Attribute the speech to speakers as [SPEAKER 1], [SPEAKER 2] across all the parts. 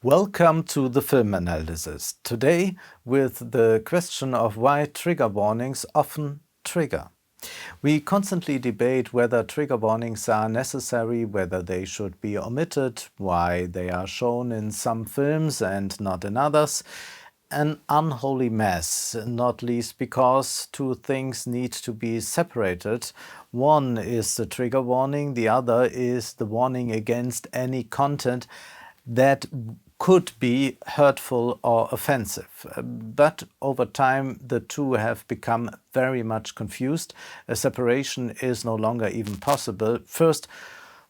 [SPEAKER 1] Welcome to the film analysis. Today with the question of why trigger warnings often trigger. We constantly debate whether trigger warnings are necessary, whether they should be omitted, why they are shown in some films and not in others. An unholy mess, not least because two things need to be separated. One is the trigger warning, the other is the warning against any content that could be hurtful or offensive. But over time, the two have become very much confused. A separation is no longer even possible. First,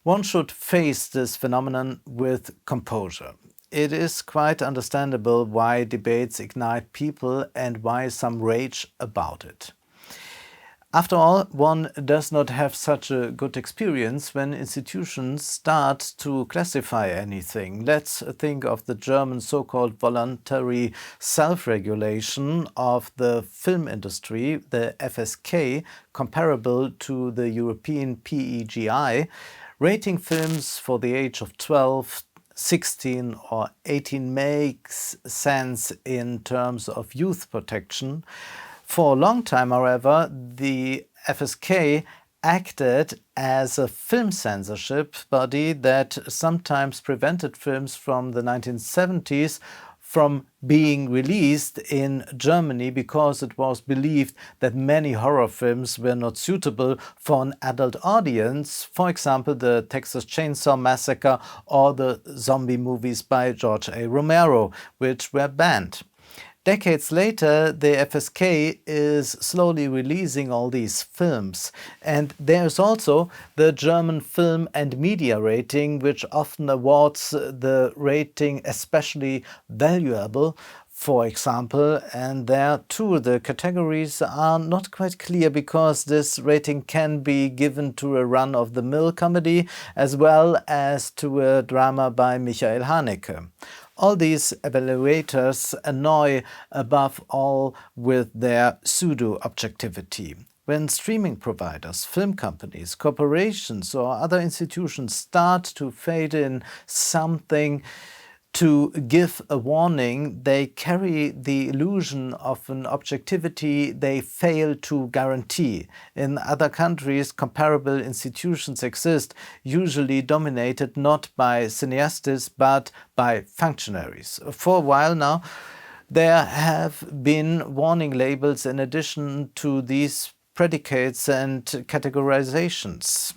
[SPEAKER 1] one should face this phenomenon with composure. It is quite understandable why debates ignite people and why some rage about it. After all, one does not have such a good experience when institutions start to classify anything. Let's think of the German so-called voluntary self-regulation of the film industry, the FSK, comparable to the European PEGI, rating films for the age of 12, 16 or 18 makes sense in terms of youth protection. For a long time, however, the FSK acted as a film censorship body that sometimes prevented films from the 1970s from being released in Germany because it was believed that many horror films were not suitable for an adult audience. For example, the Texas Chainsaw Massacre or the zombie movies by George A. Romero, which were banned. Decades later, the FSK is slowly releasing all these films. And there's also the German Film and Media Rating, which often awards the rating especially valuable, for example, and there too the categories are not quite clear because this rating can be given to a run-of-the-mill comedy as well as to a drama by Michael Haneke. All these evaluators annoy above all with their pseudo-objectivity. When streaming providers, film companies, corporations or other institutions start to fade in something to give a warning, they carry the illusion of an objectivity they fail to guarantee. In other countries, comparable institutions exist, usually dominated not by cineastas but by functionaries. For a while now, there have been warning labels in addition to these predicates and categorizations.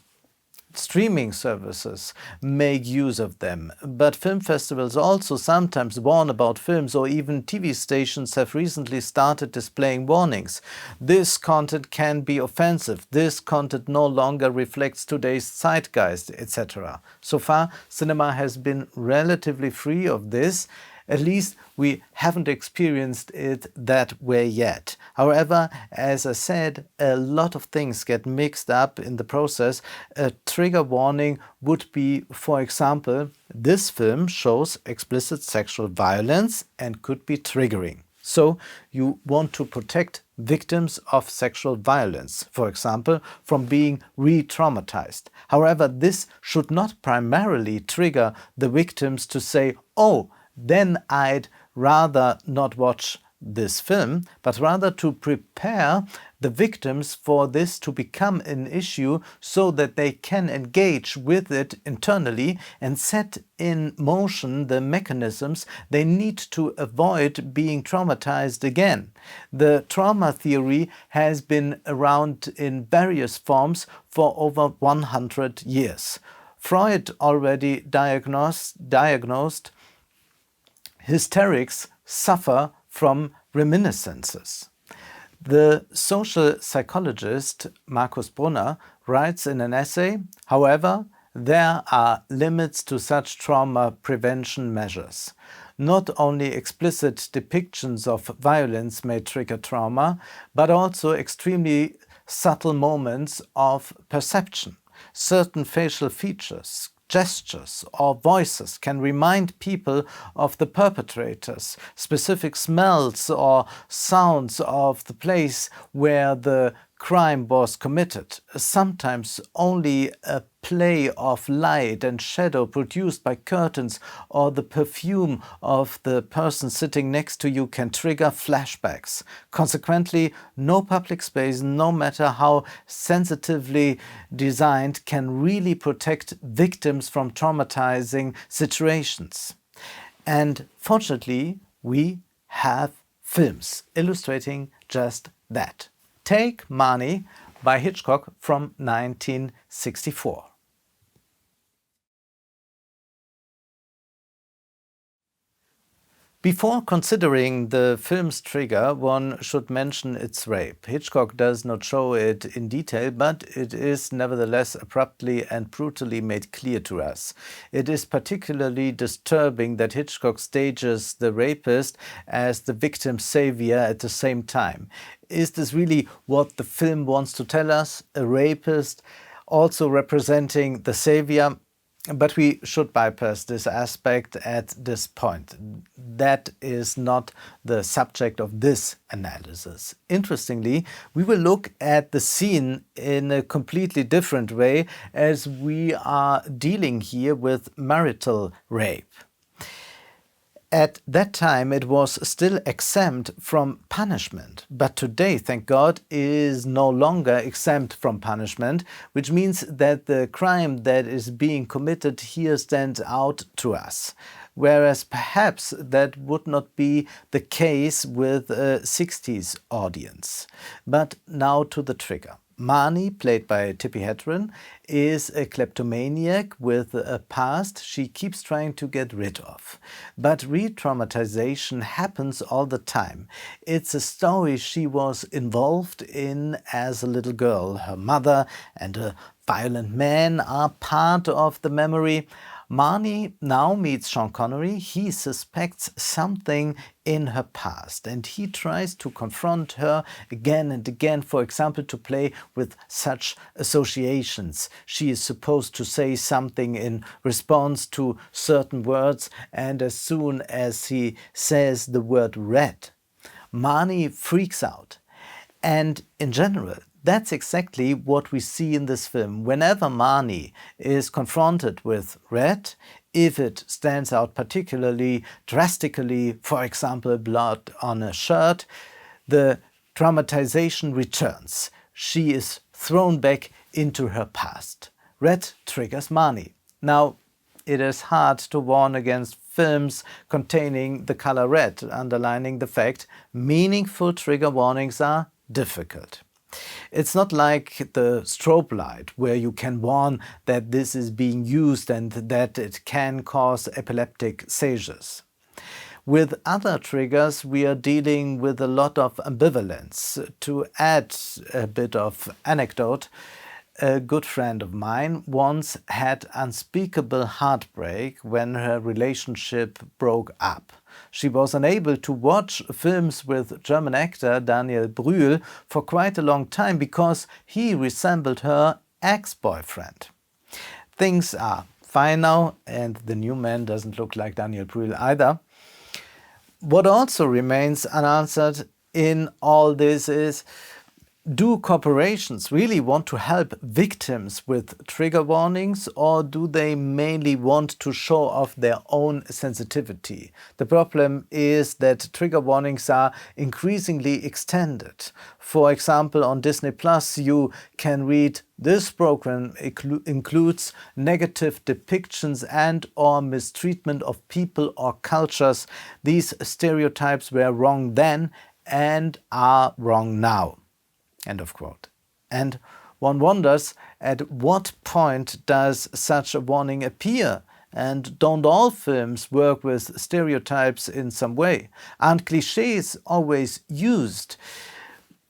[SPEAKER 1] Streaming services make use of them, but film festivals also sometimes warn about films, or even TV stations have recently started displaying warnings. This content can be offensive, this content no longer reflects today's zeitgeist, etc. So far, cinema has been relatively free of this. At least we haven't experienced it that way yet. However, as I said, a lot of things get mixed up in the process. A trigger warning would be, for example, this film shows explicit sexual violence and could be triggering. So you want to protect victims of sexual violence, for example, from being re-traumatized. However, this should not primarily trigger the victims to say, "Oh, then I'd rather not watch this film," but rather to prepare the victims for this to become an issue so that they can engage with it internally and set in motion the mechanisms they need to avoid being traumatized again. The trauma theory has been around in various forms for over 100 years. Freud already diagnosed hysterics suffer from reminiscences. The social psychologist Markus Brunner writes in an essay, "However, there are limits to such trauma prevention measures. Not only explicit depictions of violence may trigger trauma, but also extremely subtle moments of perception. Certain facial features, gestures or voices can remind people of the perpetrators. Specific smells or sounds of the place where the crime was committed, sometimes only a play of light and shadow produced by curtains or the perfume of the person sitting next to you can trigger flashbacks. Consequently, no public space, no matter how sensitively designed, can really protect victims from traumatizing situations. And fortunately, we have films illustrating just that. Take Money by Hitchcock from 1964. Before considering the film's trigger, one should mention its rape. Hitchcock does not show it in detail, but it is nevertheless abruptly and brutally made clear to us. It is particularly disturbing that Hitchcock stages the rapist as the victim's savior at the same time. Is this really what the film wants to tell us? A rapist also representing the savior? But we should bypass this aspect at this point. That is not the subject of this analysis. Interestingly, we will look at the scene in a completely different way, as we are dealing here with marital rape. At that time, it was still exempt from punishment, but today, thank God, is no longer exempt from punishment, which means that the crime that is being committed here stands out to us. Whereas perhaps that would not be the case with a 60s audience. But now to the trigger. Marnie, played by Tippi Hedren, is a kleptomaniac with a past she keeps trying to get rid of. But re-traumatization happens all the time. It's a story she was involved in as a little girl. Her mother and a violent man are part of the memory. Marnie now meets Sean Connery. He suspects something in her past and he tries to confront her again and again, for example, to play with such associations. She is supposed to say something in response to certain words, and as soon as he says the word red, Marnie freaks out. And in general, that's exactly what we see in this film. Whenever Marnie is confronted with red, if it stands out particularly drastically, for example, blood on a shirt, the traumatization returns. She is thrown back into her past. Red triggers Marnie. Now, it is hard to warn against films containing the color red, underlining the fact meaningful trigger warnings are difficult. It's not like the strobe light, where you can warn that this is being used and that it can cause epileptic seizures. With other triggers, we are dealing with a lot of ambivalence. To add a bit of anecdote, a good friend of mine once had unspeakable heartbreak when her relationship broke up. She was unable to watch films with German actor Daniel Brühl for quite a long time because he resembled her ex-boyfriend. Things are fine now, and the new man doesn't look like Daniel Brühl either. What also remains unanswered in all this is, do corporations really want to help victims with trigger warnings, or do they mainly want to show off their own sensitivity? The problem is that trigger warnings are increasingly extended. For example, on Disney Plus, you can read, "This program includes negative depictions and/or mistreatment of people or cultures. These stereotypes were wrong then and are wrong now." End of quote. And one wonders, at what point does such a warning appear? And don't all films work with stereotypes in some way? Aren't clichés always used?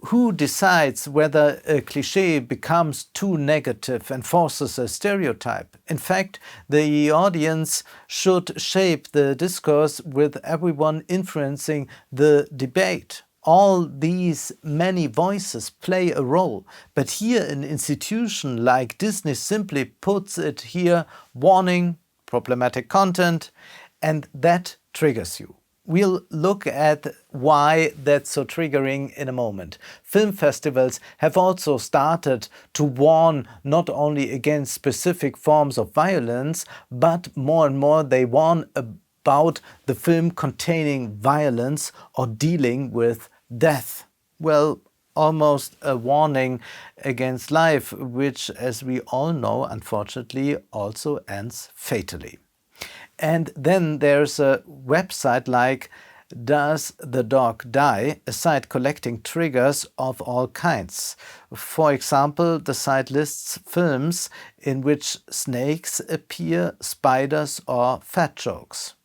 [SPEAKER 1] Who decides whether a cliché becomes too negative and forces a stereotype? In fact, the audience should shape the discourse, with everyone influencing the debate. All these many voices play a role, but here an institution like Disney simply puts it here: warning, problematic content, and that triggers you. We'll look at why that's so triggering in a moment. Film festivals have also started to warn not only against specific forms of violence, but more and more they warn about the film containing violence or dealing with death. Well, almost a warning against life, which, as we all know, unfortunately also ends fatally. And then there's a website like Does the Dog Die? A site collecting triggers of all kinds. For example, the site lists films in which snakes appear, spiders, or fat jokes.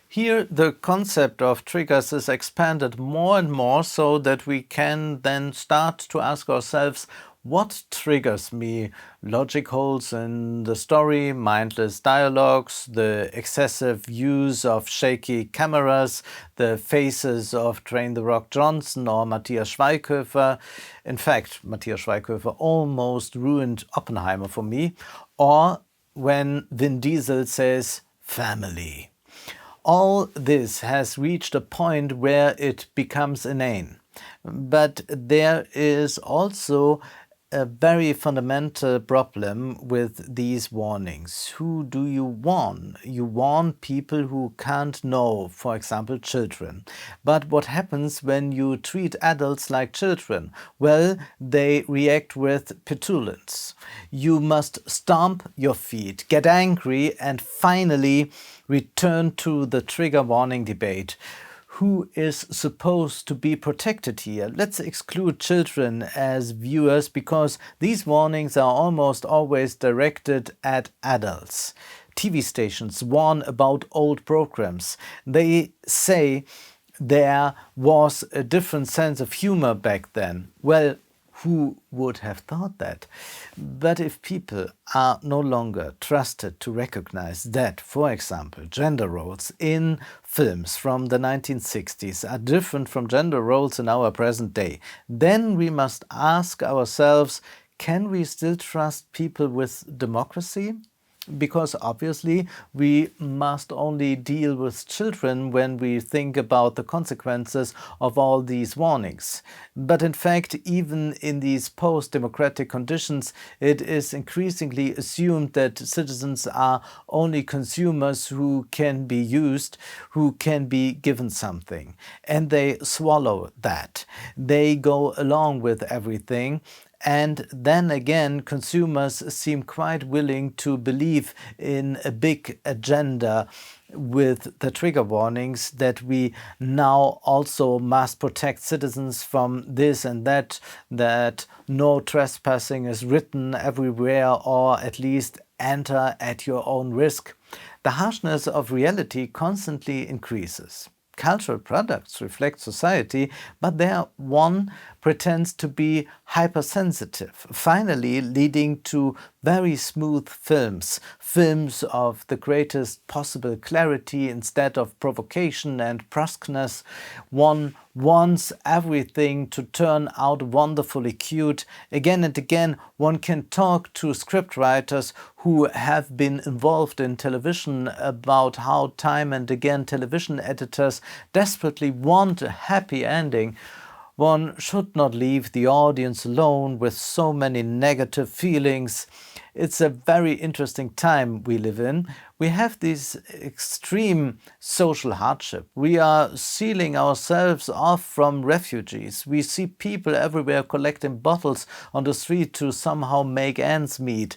[SPEAKER 1] Here, the concept of triggers is expanded more and more so that we can then start to ask ourselves, what triggers me? Logic holes in the story, mindless dialogues, the excessive use of shaky cameras, the faces of Dwayne "The Rock" Johnson or Matthias Schweighöfer. In fact, Matthias Schweighöfer almost ruined Oppenheimer for me. Or when Vin Diesel says, family. All this has reached a point where it becomes inane. But there is also a very fundamental problem with these warnings. Who do you warn? You warn people who can't know, for example, children. But what happens when you treat adults like children? Well, they react with petulance. You must stomp your feet, get angry, and finally return to the trigger warning debate. Who is supposed to be protected here? Let's exclude children as viewers because these warnings are almost always directed at adults. TV stations warn about old programs. They say there was a different sense of humor back then. Well, who would have thought that? But if people are no longer trusted to recognize that, for example, gender roles in films from the 1960s are different from gender roles in our present day, then we must ask ourselves, can we still trust people with democracy? Because obviously we must only deal with children when we think about the consequences of all these warnings. But in fact, even in these post-democratic conditions, it is increasingly assumed that citizens are only consumers who can be used, who can be given something. And they swallow that. They go along with everything. And then again, consumers seem quite willing to believe in a big agenda with the trigger warnings that we now also must protect citizens from this and that, that no trespassing is written everywhere, or at least enter at your own risk. The harshness of reality constantly increases. Cultural products reflect society, but their one pretends to be hypersensitive, finally leading to very smooth films, films of the greatest possible clarity instead of provocation and brusqueness. One wants everything to turn out wonderfully cute. Again and again, one can talk to scriptwriters who have been involved in television about how time and again television editors desperately want a happy ending. One should not leave the audience alone with so many negative feelings. It's a very interesting time we live in. We have this extreme social hardship. We are sealing ourselves off from refugees. We see people everywhere collecting bottles on the street to somehow make ends meet.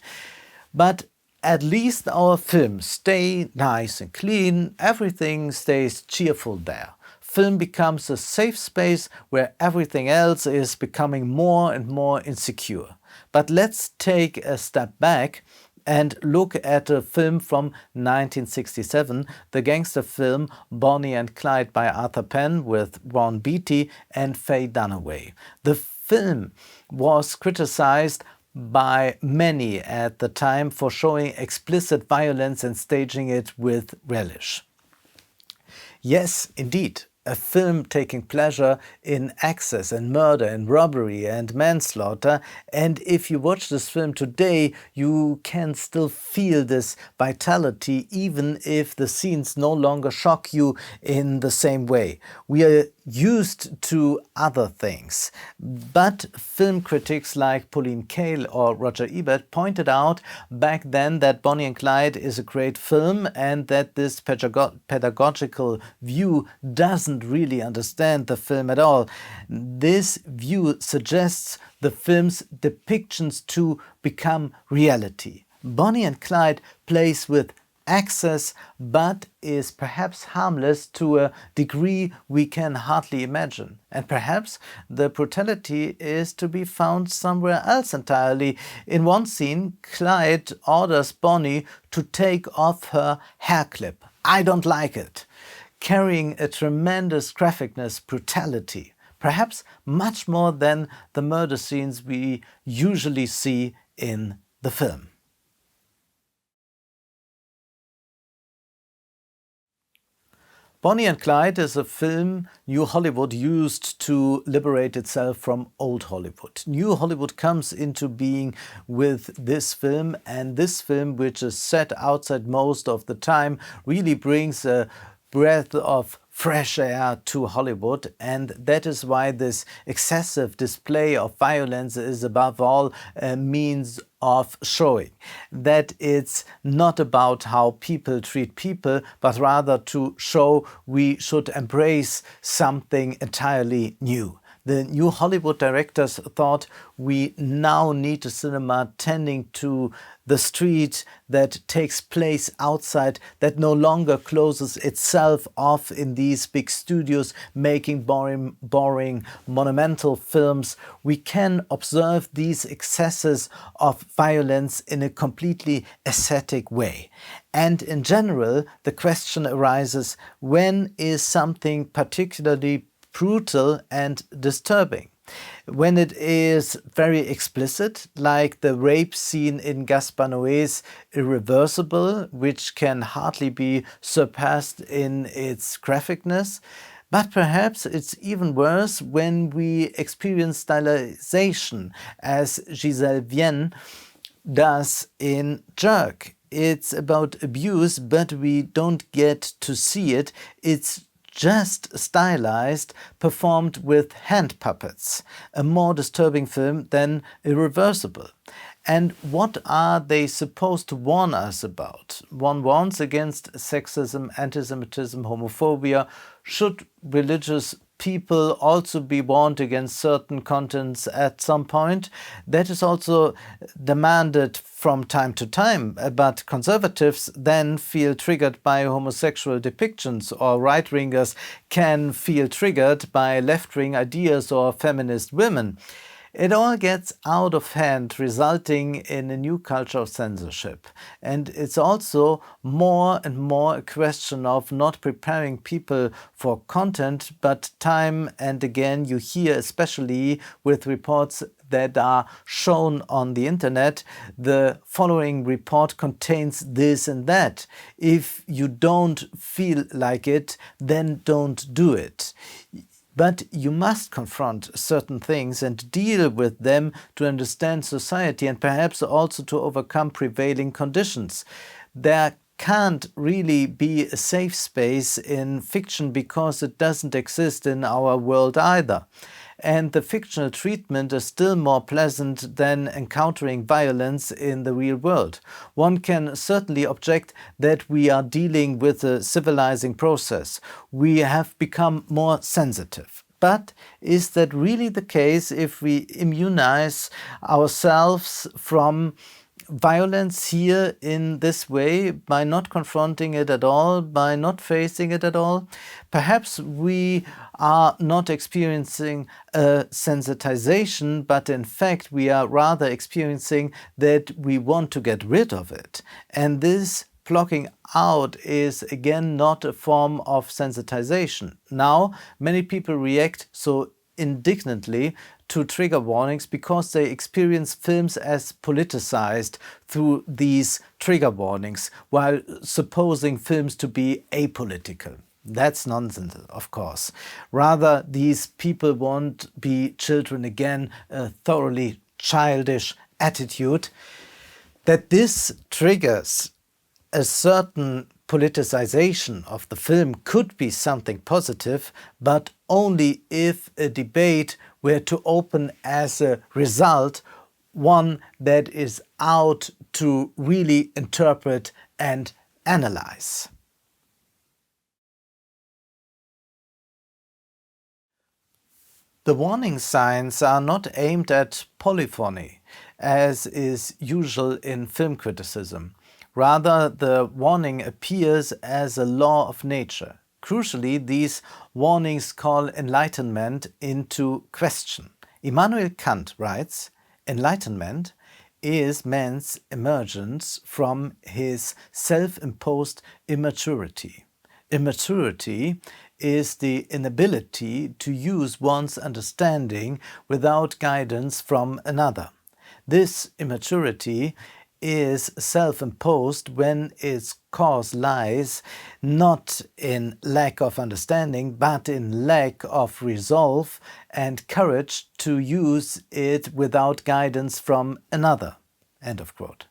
[SPEAKER 1] But at least our films stay nice and clean. Everything stays cheerful there. Film becomes a safe space where everything else is becoming more and more insecure. But let's take a step back and look at a film from 1967, the gangster film Bonnie and Clyde by Arthur Penn with Ron Beatty and Faye Dunaway. The film was criticized by many at the time for showing explicit violence and staging it with relish. Yes, indeed. a film taking pleasure in excess and murder and robbery and manslaughter. And if you watch this film today, you can still feel this vitality, even if the scenes no longer shock you in the same way. We are used to other things. But film critics like Pauline Kael or Roger Ebert pointed out back then that Bonnie and Clyde is a great film, and that this pedagogical view doesn't really understand the film at all. This view suggests the film's depictions to become reality. Bonnie and Clyde plays with excess, but is perhaps harmless to a degree we can hardly imagine. And perhaps the brutality is to be found somewhere else entirely. In one scene, Clyde orders Bonnie to take off her hair clip. I don't like it, carrying a tremendous graphicness, brutality, perhaps much more than the murder scenes we usually see in the film. Bonnie and Clyde is a film New Hollywood used to liberate itself from Old Hollywood. New Hollywood comes into being with this film, and this film, which is set outside most of the time, really brings a breath of fresh air to Hollywood, and that is why this excessive display of violence is above all a means of showing that it's not about how people treat people, but rather to show we should embrace something entirely new. The New Hollywood directors thought we now need a cinema tending to the street, that takes place outside, that no longer closes itself off in these big studios making boring monumental films. We can observe these excesses of violence in a completely aesthetic way. And in general, the question arises, when is something particularly brutal and disturbing? When it is very explicit, like the rape scene in Gaspar Noé's Irreversible, which can hardly be surpassed in its graphicness. But perhaps it's even worse when we experience stylization, as Giselle Vienne does in Jerk. It's about abuse, but we don't get to see it. It's just stylized, performed with hand puppets. A more disturbing film than Irreversible. And what are they supposed to warn us about? One warns against sexism, anti-Semitism, homophobia. Should religious people also be warned against certain contents at some point? That is also demanded from time to time, but conservatives then feel triggered by homosexual depictions, or right-wingers can feel triggered by left-wing ideas or feminist women. It all gets out of hand, resulting in a new culture of censorship. And it's also more and more a question of not preparing people for content, but time and again you hear, especially with reports that are shown on the internet, the following report contains this and that. If you don't feel like it, then don't do it. But you must confront certain things and deal with them to understand society and perhaps also to overcome prevailing conditions. There can't really be a safe space in fiction because it doesn't exist in our world either. And the fictional treatment is still more pleasant than encountering violence in the real world. One can certainly object that we are dealing with a civilizing process. We have become more sensitive. But is that really the case if we immunize ourselves from violence here in this way, by not confronting it at all, by not facing it at all? Perhaps we are not experiencing a sensitization, but in fact we are rather experiencing that we want to get rid of it. And this blocking out is again not a form of sensitization. Now, many people react so indignantly to trigger warnings because they experience films as politicized through these trigger warnings, while supposing films to be apolitical. That's nonsense, of course. Rather, these people won't be children again, a thoroughly childish attitude. That this triggers a certain politicization of the film could be something positive, but only if a debate were to open as a result one that is out to really interpret and analyze. The warning signs are not aimed at polyphony, as is usual in film criticism. Rather, the warning appears as a law of nature. Crucially, these warnings call Enlightenment into question. Immanuel Kant writes, "Enlightenment is man's emergence from his self-imposed immaturity." Immaturity is the inability to use one's understanding without guidance from another. This immaturity is self-imposed when its cause lies not in lack of understanding, but in lack of resolve and courage to use it without guidance from another. End of quote.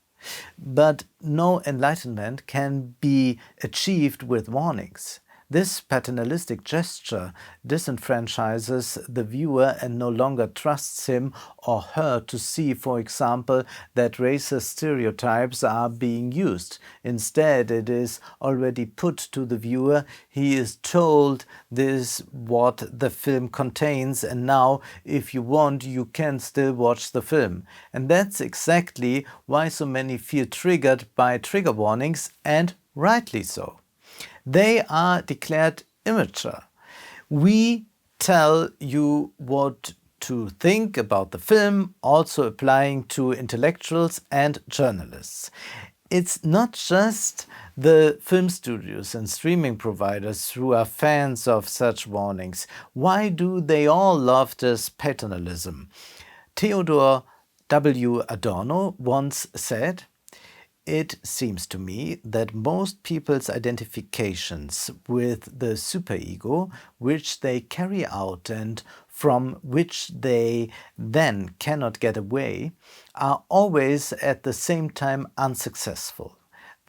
[SPEAKER 1] But no enlightenment can be achieved with warnings. This paternalistic gesture disenfranchises the viewer and no longer trusts him or her to see, for example, that racist stereotypes are being used. Instead, it is already put to the viewer. He is told this what the film contains, and now, if you want, you can still watch the film. And that's exactly why so many feel triggered by trigger warnings, and rightly so. They are declared immature. We tell you what to think about the film, also applying to intellectuals and journalists. It's not just the film studios and streaming providers who are fans of such warnings. Why do they all love this paternalism? Theodor W. Adorno once said, "It seems to me that most people's identifications with the superego, which they carry out and from which they then cannot get away, are always at the same time unsuccessful.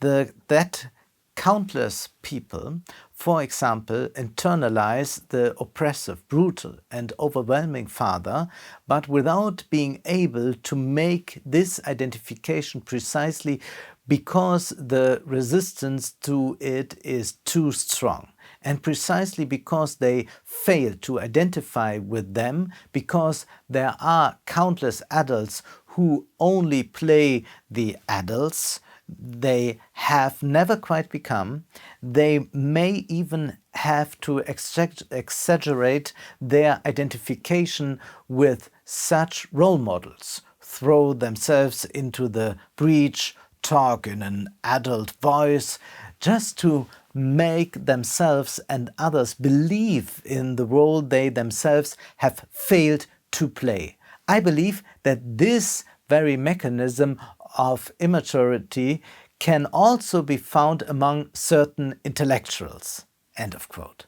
[SPEAKER 1] That countless people, for example, internalize the oppressive, brutal and overwhelming father, but without being able to make this identification precisely because the resistance to it is too strong, and precisely because they fail to identify with them, because there are countless adults who only play the adults they have never quite become. They may even have to exaggerate their identification with such role models, throw themselves into the breach, talk in an adult voice, just to make themselves and others believe in the role they themselves have failed to play." I believe that this very mechanism of immaturity can also be found among certain intellectuals. End of quote.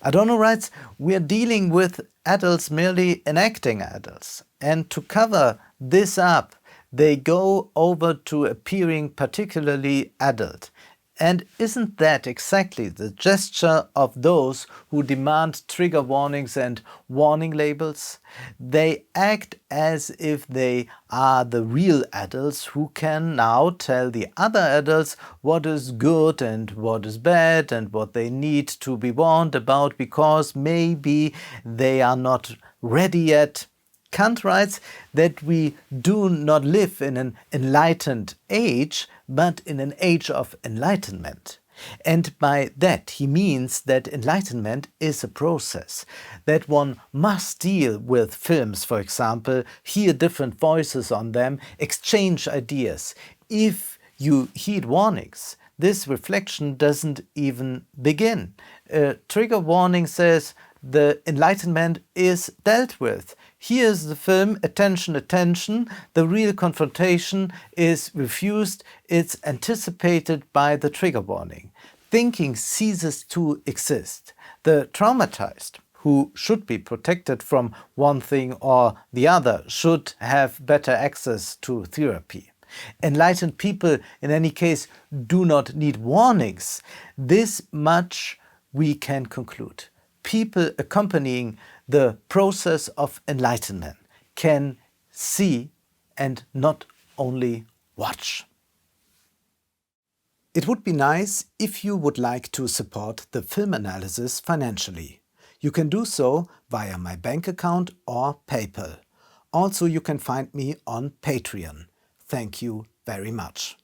[SPEAKER 1] Adorno writes, "We are dealing with adults merely enacting adults, and to cover this up, they go over to appearing particularly adult. And isn't that exactly the gesture of those who demand trigger warnings and warning labels? They act as if they are the real adults who can now tell the other adults what is good and what is bad and what they need to be warned about because maybe they are not ready yet." Kant writes that we do not live in an enlightened age, but in an age of enlightenment. And by that he means that enlightenment is a process, that one must deal with films, for example, hear different voices on them, exchange ideas. If you heed warnings, this reflection doesn't even begin. A trigger warning says the enlightenment is dealt with. Here's the film, attention, attention, the real confrontation is refused, it's anticipated by the trigger warning. thinking ceases to exist. The traumatized, who should be protected from one thing or the other, should have better access to therapy. Enlightened people, in any case, do not need warnings. This much we can conclude. People accompanying the process of enlightenment can see and not only watch. It would be nice if you would like to support the film analysis financially. You can do so via my bank account or PayPal. Also, you can find me on Patreon. Thank you very much.